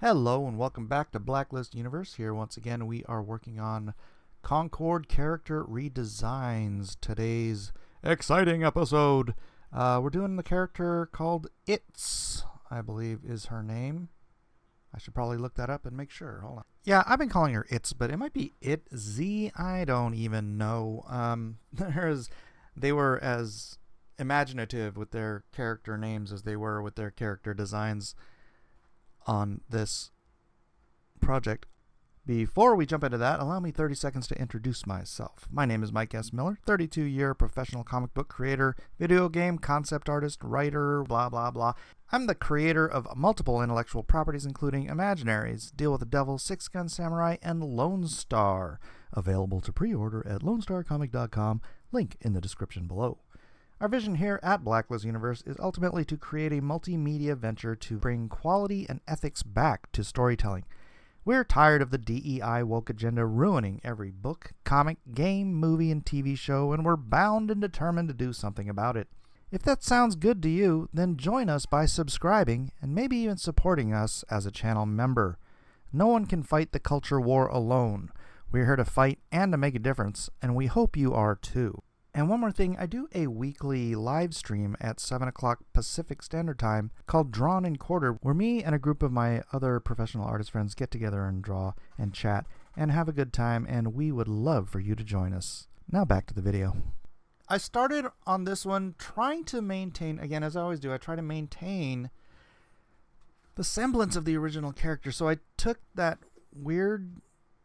Hello and welcome back to Blacklist Universe. Here once again we are working on Concord character redesigns. Today's exciting episode. We're doing the character called It's, I believe is her name. I should probably look that up and make sure. Hold on. Yeah, I've been calling her It's, but it might be It Z. I don't even know. They were as imaginative with their character names as they were with their character designs on this project. Before we jump into that, allow me 30 seconds to introduce myself. My name is Mike S. Miller, 32-year professional comic book creator, video game concept artist, writer, blah, blah, blah. I'm the creator of multiple intellectual properties, including Imaginaries, Deal with the Devil, Six Gun Samurai, and Lone Star. Available to pre-order at lonestarcomic.com, link in the description below. Our vision here at Blacklist Universe is ultimately to create a multimedia venture to bring quality and ethics back to storytelling. We're tired of the DEI woke agenda ruining every book, comic, game, movie, and TV show, and we're bound and determined to do something about it. If that sounds good to you, then join us by subscribing and maybe even supporting us as a channel member. No one can fight the culture war alone. We're here to fight and to make a difference, and we hope you are too. And one more thing, I do a weekly live stream at 7 o'clock Pacific Standard Time called Drawn and Quartered, where me and a group of my other professional artist friends get together and draw and chat and have a good time, and we would love for you to join us. Now back to the video. I started on this one trying to maintain, again as I always do, I try to maintain the semblance of the original character. So I took that weird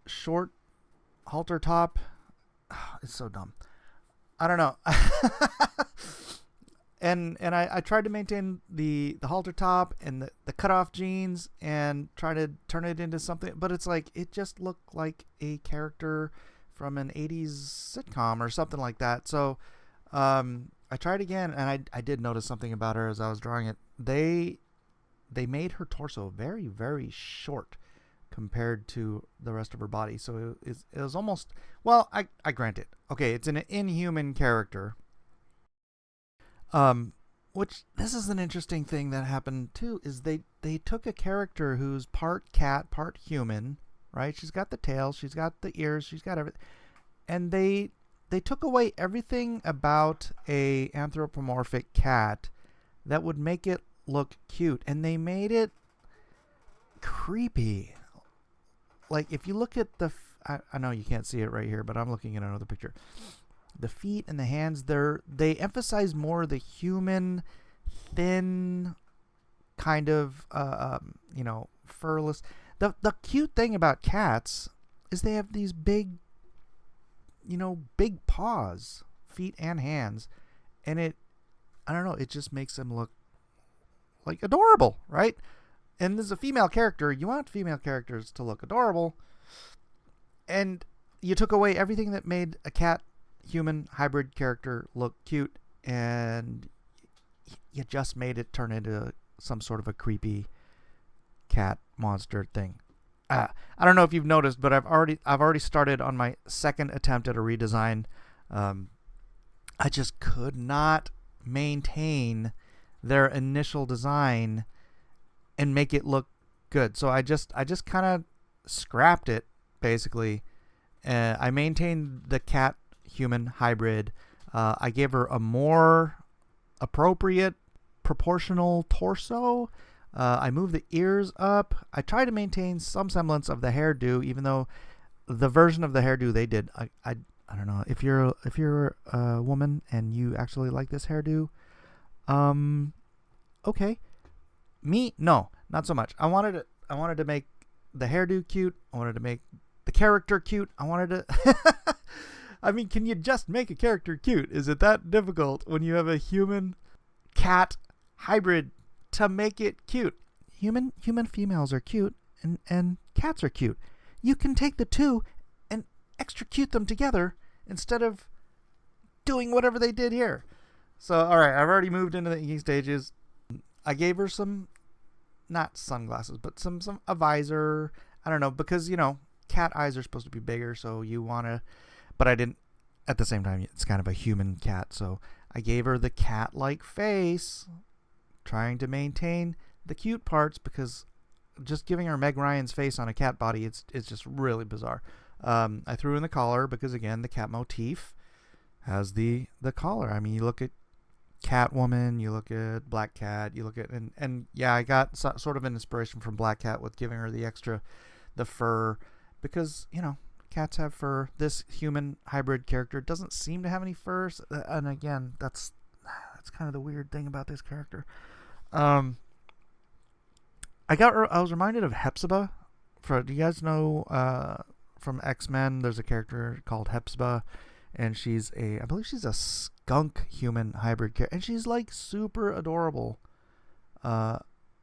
short halter top. It's so dumb. I don't know. and I tried to maintain the halter top and the cutoff jeans and try to turn it into something, but it's like it just looked like a character from an 80s sitcom or something like that. So I tried again, and I did notice something about her as I was drawing it. They made her torso very, very short compared to the rest of her body. So it was almost, well, I grant it. Okay, it's an inhuman character. Which, this is an interesting thing that happened too, is they took a character who's part cat, part human, right? She's got the tail, she's got the ears, she's got everything. And they took away everything about a anthropomorphic cat that would make it look cute, and they made it creepy. Like, if you look at I know you can't see it right here, but I'm looking at another picture. The feet and the hands, they emphasize more the human, thin, kind of, furless. The cute thing about cats is they have these big, big paws, feet and hands, and I don't know, it just makes them look like adorable, right? And this is a female character. You want female characters to look adorable. And you took away everything that made a cat-human hybrid character look cute, and you just made it turn into some sort of a creepy cat monster thing. I don't know if you've noticed, but I've already started on my second attempt at a redesign. I just could not maintain their initial design and make it look good. So I just kind of scrapped it, basically. I maintained the cat human hybrid. I gave her a more appropriate proportional torso. I moved the ears up. I tried to maintain some semblance of the hairdo, even though the version of the hairdo they did, I don't know if you're a woman and you actually like this hairdo. Okay. Me, no, not so much. I wanted to make the hairdo cute. I wanted to make the character cute. I wanted to I mean, can you just make a character cute? Is it that difficult when you have a human cat hybrid to make it cute? Human females are cute, and cats are cute. You can take the two and extricute them together instead of doing whatever they did here. So, all right, I've already moved into the inking stages. I gave her some, not sunglasses, but a visor. I don't know, because, cat eyes are supposed to be bigger, so you want to, but I didn't, at the same time, it's kind of a human cat, so I gave her the cat-like face, trying to maintain the cute parts, because just giving her Meg Ryan's face on a cat body, it's just really bizarre. I threw in the collar because, again, the cat motif has the collar. I mean, you look at Catwoman, you look at Black Cat, you look at, and yeah, I got sort of an inspiration from Black Cat with giving her the fur, because, you know, cats have fur. This human hybrid character doesn't seem to have any furs, and again, that's kind of the weird thing about this character. I was reminded of Hepzibah. Do you guys know from X-Men? There's a character called Hepzibah, and I believe she's a skunk human hybrid character, and she's like super adorable. And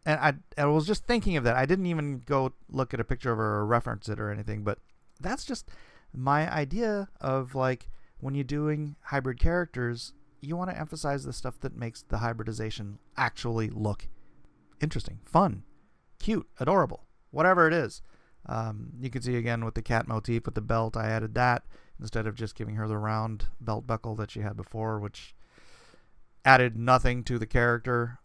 I was just thinking of that. I didn't even go look at a picture of her or reference it or anything, but that's just my idea of, like, when you're doing hybrid characters, you want to emphasize the stuff that makes the hybridization actually look interesting, fun, cute, adorable, whatever it is. You can see again with the cat motif with the belt, I added that instead of just giving her the round belt buckle that she had before, which added nothing to the character.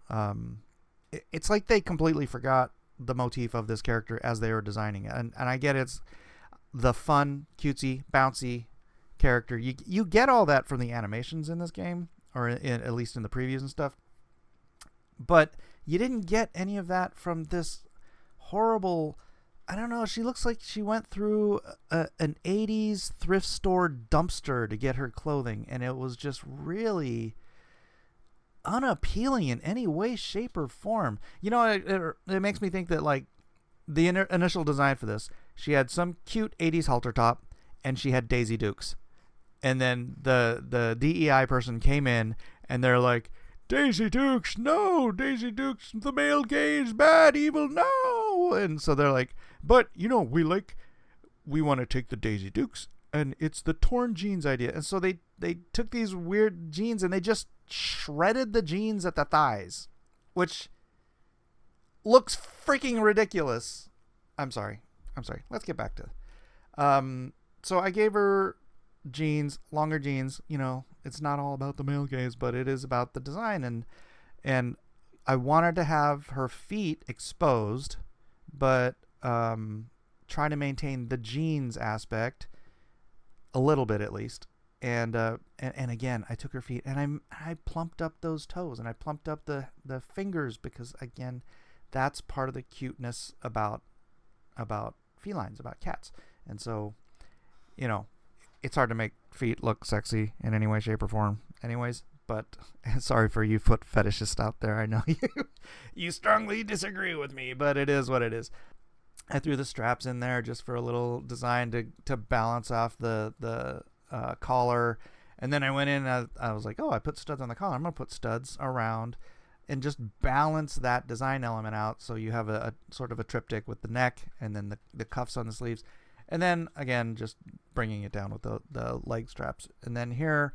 It's like they completely forgot the motif of this character as they were designing it. And I get it's the fun, cutesy, bouncy character. You get all that from the animations in this game, or at least in the previews and stuff. But you didn't get any of that from this horrible, I don't know, she looks like she went through an 80s thrift store dumpster to get her clothing, and it was just really unappealing in any way, shape, or form. You know, it makes me think that, like, the initial design for this, she had some cute 80s halter top, and she had Daisy Dukes. And then the DEI person came in, and they're like, Daisy Dukes, no! Daisy Dukes, the male gaze, bad, evil, no! And so they're like, but, you know, we want to take the Daisy Dukes, and it's the torn jeans idea. And so they took these weird jeans, and they just shredded the jeans at the thighs, which looks freaking ridiculous. I'm sorry. Let's get back to so I gave her jeans, longer jeans. You know, it's not all about the male gaze, but it is about the design, and I wanted to have her feet exposed, but try to maintain the jeans aspect a little bit at least. And again, I took her feet, and I plumped up those toes, and I plumped up the fingers, because, again, that's part of the cuteness about felines, about cats. And so, you know, it's hard to make feet look sexy in any way, shape, or form anyways, but sorry for you foot fetishists out there. I know you strongly disagree with me, but it is what it is. I threw the straps in there just for a little design to balance off the collar, and then I went in and I was like, oh, I put studs on the collar, I'm gonna put studs around and just balance that design element out, so you have a sort of a triptych with the neck and then the cuffs on the sleeves, and then again just bringing it down with the leg straps. And then here,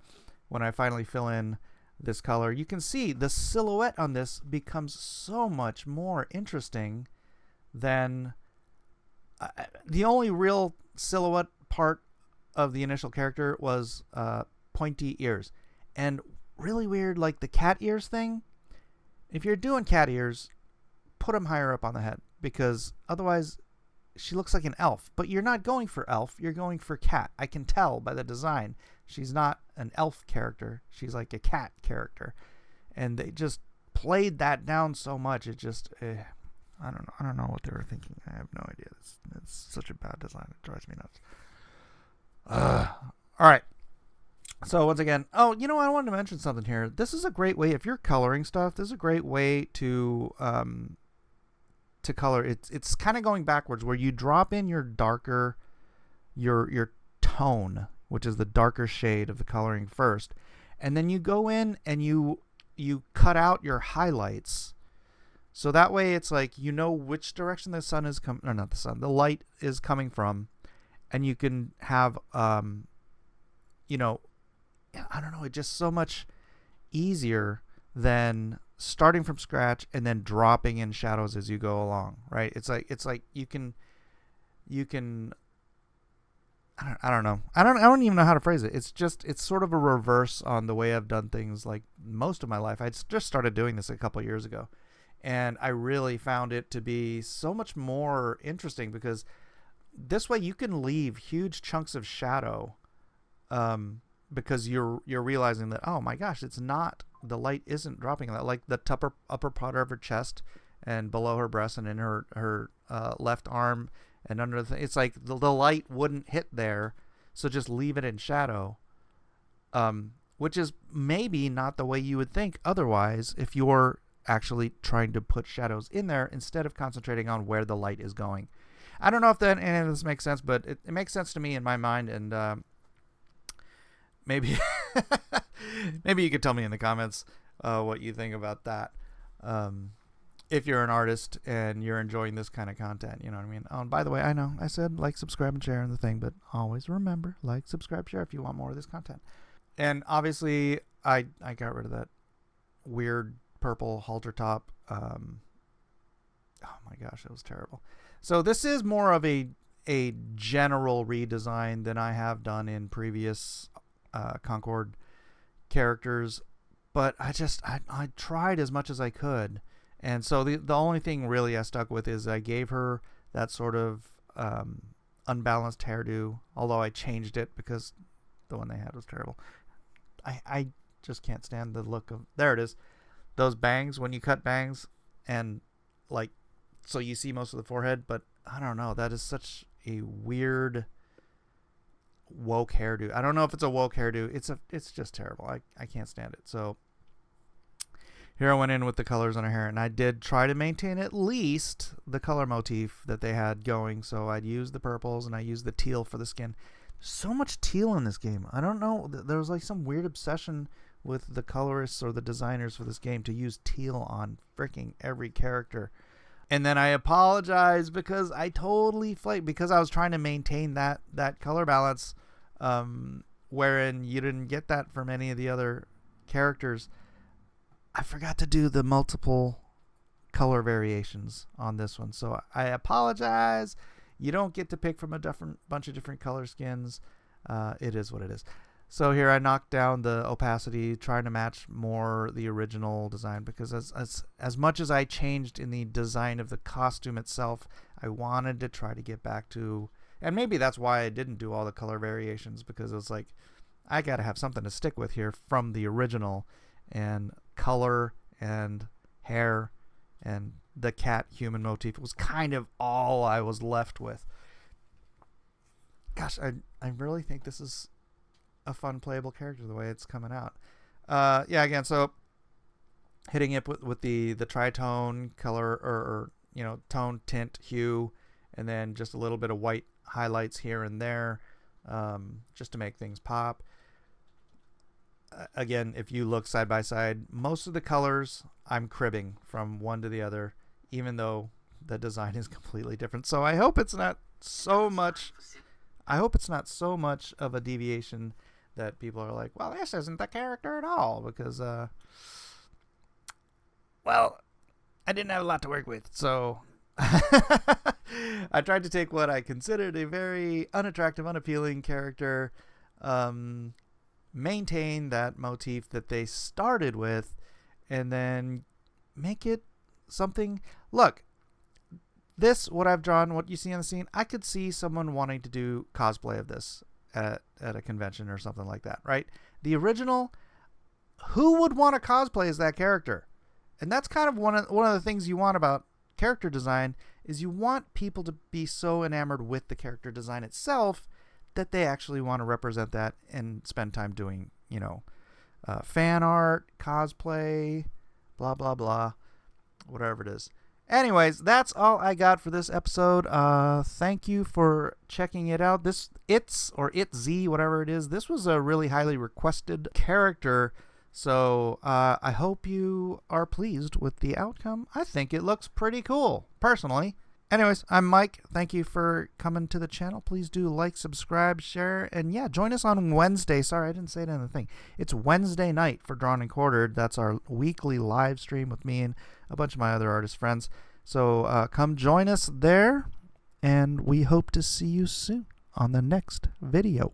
when I finally fill in this color, you can see the silhouette on this becomes so much more interesting than the only real silhouette part of the initial character was pointy ears. And really weird, like the cat ears thing, if you're doing cat ears, put them higher up on the head, because otherwise she looks like an elf. But you're not going for elf, you're going for cat. I can tell by the design she's not an elf character, she's like a cat character, and they just played that down so much. It just I don't know what they were thinking. I have no idea. It's such a bad design. It drives me nuts. All right. So once again, oh, you know, I wanted to mention something here. This is a great way, if you're coloring stuff, this is a great way to color. It's kind of going backwards, where you drop in your darker, your tone, which is the darker shade of the coloring first, and then you go in and you cut out your highlights. So that way it's like, you know which direction the sun is coming, or not the sun, the light is coming from, and you can have, you know, I don't know, it's just so much easier than starting from scratch and then dropping in shadows as you go along, right? It's like you can I don't know. I don't even know how to phrase it. It's sort of a reverse on the way I've done things like most of my life. I just started doing this a couple years ago. And I really found it to be so much more interesting because this way you can leave huge chunks of shadow, because you're realizing that, oh my gosh, it's not, the light isn't dropping on that, like the upper part of her chest and below her breast and in her left arm and under the thing. It's like the light wouldn't hit there, so just leave it in shadow, which is maybe not the way you would think otherwise if you're actually trying to put shadows in there instead of concentrating on where the light is going. I don't know if any of this makes sense, but it makes sense to me in my mind, and maybe maybe you could tell me in the comments what you think about that. If you're an artist and you're enjoying this kind of content, you know what I mean? Oh, and by the way, I know I said like, subscribe, and share in the thing, but always remember, like, subscribe, share if you want more of this content. And obviously, I got rid of that weird purple halter top. Oh my gosh, it was terrible. So this is more of a general redesign than I have done in previous Concord characters, but I tried as much as I could, and so the only thing really I stuck with is I gave her that sort of unbalanced hairdo, although I changed it because the one they had was terrible. I just can't stand the look of, there it is, those bangs when you cut bangs, and like, so you see most of the forehead, but I don't know, that is such a weird woke hairdo. I don't know if it's a woke hairdo. It's just terrible. I can't stand it. So here I went in with the colors on her hair, and I did try to maintain at least the color motif that they had going. So I'd use the purples and I used the teal for the skin. There's so much teal in this game. I don't know. There was like some weird obsession with the colorists or the designers for this game to use teal on freaking every character. And then I apologize because I totally flaked, because I was trying to maintain that color balance, wherein you didn't get that from any of the other characters. I forgot to do the multiple color variations on this one, so I apologize. You don't get to pick from a bunch of different color skins. It is what it is. So here I knocked down the opacity, trying to match more the original design, because as much as I changed in the design of the costume itself, I wanted to try to get back to, and maybe that's why I didn't do all the color variations, because it was like, I got to have something to stick with here from the original, and color and hair and the cat human motif was kind of all I was left with. Gosh, I really think this is a fun playable character the way it's coming out. Yeah, again, so hitting it with the tritone color, or you know, tone, tint, hue, and then just a little bit of white highlights here and there, just to make things pop. Again, if you look side by side, most of the colors I'm cribbing from one to the other, even though the design is completely different. So I hope it's not so much of a deviation that people are like, well, this isn't the character at all, because well, I didn't have a lot to work with, so I tried to take what I considered a very unattractive, unappealing character, maintain that motif that they started with, and then make it something. Look, what I've drawn, what you see on the scene, I could see someone wanting to do cosplay of this at a convention or something like that, right? The original, who would want to cosplay as that character? And that's kind of one of the things you want about character design, is you want people to be so enamored with the character design itself that they actually want to represent that and spend time doing, you know, fan art, cosplay, blah, blah, blah, whatever it is. Anyways, that's all I got for this episode. Thank you for checking it out. It's whatever it is. This was a really highly requested character, so I hope you are pleased with the outcome. I think it looks pretty cool, personally. Anyways, I'm Mike. Thank you for coming to the channel. Please do like, subscribe, share, and yeah, join us on Wednesday. Sorry, I didn't say it in the thing. It's Wednesday night for Drawn and Quartered. That's our weekly live stream with me and a bunch of my other artist friends. So come join us there, and we hope to see you soon on the next video.